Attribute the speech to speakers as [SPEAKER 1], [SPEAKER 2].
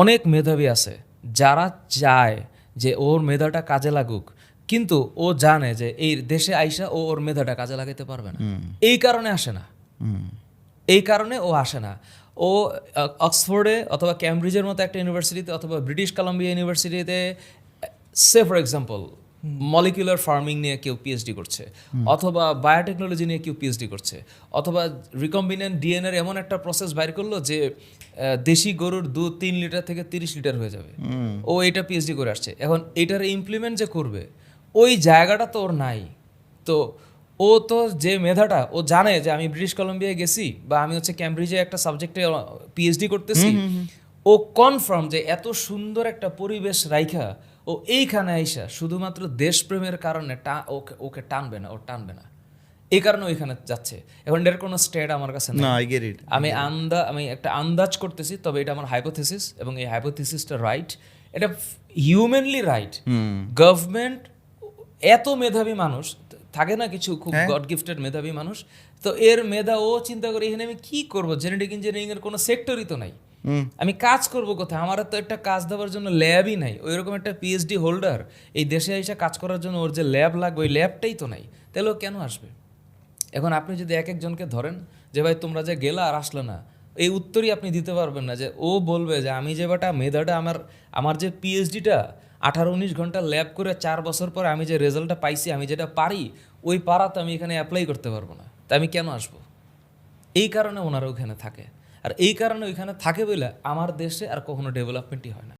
[SPEAKER 1] অনেক মেধাবী আছে যারা চায় যে ওর মেধাটা কাজে লাগুক, কিন্তু ও জানে যে এই দেশে আইসা ও ওর মেধাটা কাজে লাগাইতে পারবে না, এই কারণে আসে না। এই কারণে ও আসে না। ও অক্সফোর্ডে অথবা ক্যামব্রিজের মতো একটা ইউনিভার্সিটিতে অথবা ব্রিটিশ কলাম্বিয়া ইউনিভার্সিটিতে, সে ফর এক্সাম্পল মলিকুলার ফার্মিং নিয়ে কেউ পিএইচডি করছে, অথবা বায়োটেকনোলজি নিয়ে কেউ পিএইচডি করছে, অথবা রিকম্বিনেন্ট ডিএনএর এমন একটা প্রসেস বাইর করলো যে দেশি গরুর দুধ 3 লিটার থেকে 30 লিটার হয়ে যাবে, ও এটা পিএইচডি করে আসছে। এখন এটার ইমপ্লিমেন্ট যে করবে ওই জায়গাটা তো ওর নাই। তো ও তো যে মেধাটা, ও জানে যে আমি ব্রিটিশ কলম্বিয়ায় গেছি বা আমি হচ্ছে ক্যামব্রিজে একটা সাবজেক্টে পিএইচডি করতেছি, ও কনফার্ম যে এত সুন্দর একটা পরিবেশ রাইখা ও এইখানে আইসা শুধুমাত্র দেশপ্রেমের কারণে ওকে ওকে টানবে না, ও টানবে না, এই কারণে ওইখানে যাচ্ছে। এখন এর কোনো স্টেট আমার কাছে
[SPEAKER 2] না,
[SPEAKER 1] নেই।
[SPEAKER 2] I get it.
[SPEAKER 1] আমি একটা আন্দাজ করতেছি, তবে এটা আমার হাইপোথিসিস, এবং এই হাইপোথিসিসটা রাইট, এটা হিউম্যানলি রাইট। গভর্নমেন্ট এত মেধাবী মানুষ থাকে না, কিছু খুব গড গিফটেড মেধাবী মানুষ, তো এর মেধা ও চিন্তা করে এখানে আমি কি করব, জেনেটিক ইঞ্জিনিয়ারিং এর কোনো সেক্টরই তো নাই, আমি কাজ করব কোথায়, আমার তো একটা কাজ দেওয়ার জন্য ল্যাবই নাই, ওইরকম একটা পিএইচডি হোল্ডার এই দেশে এসে কাজ করার জন্য ওর যে ল্যাব লাগবে ওই ল্যাবটাই তো নাই, তাহলে ও কেন আসবে? এখন আপনি যদি এক একজনকে ধরেন যে ভাই তোমরা যে গেলা আর আসলে না, এই উত্তরই আপনি দিতে পারবেন না। যে ও বলবে যে আমি যে বাটা মেধাটা আমার যে পিএইচডিটা 18-19 ঘন্টা ল্যাব করে 4 বছর পরে আমি যে রেজাল্টটা পাইছি, আমি যেটা পারি ওই পারা তো আমি এখানে অ্যাপ্লাই করতে পারবো না, তা আমি কেন আসবো? এই কারণে ওনারা ওখানে থাকে, আর এই কারণে ওইখানে থাকে বলে আমার দেশে আর কখনো ডেভেলপমেন্টই হয় না।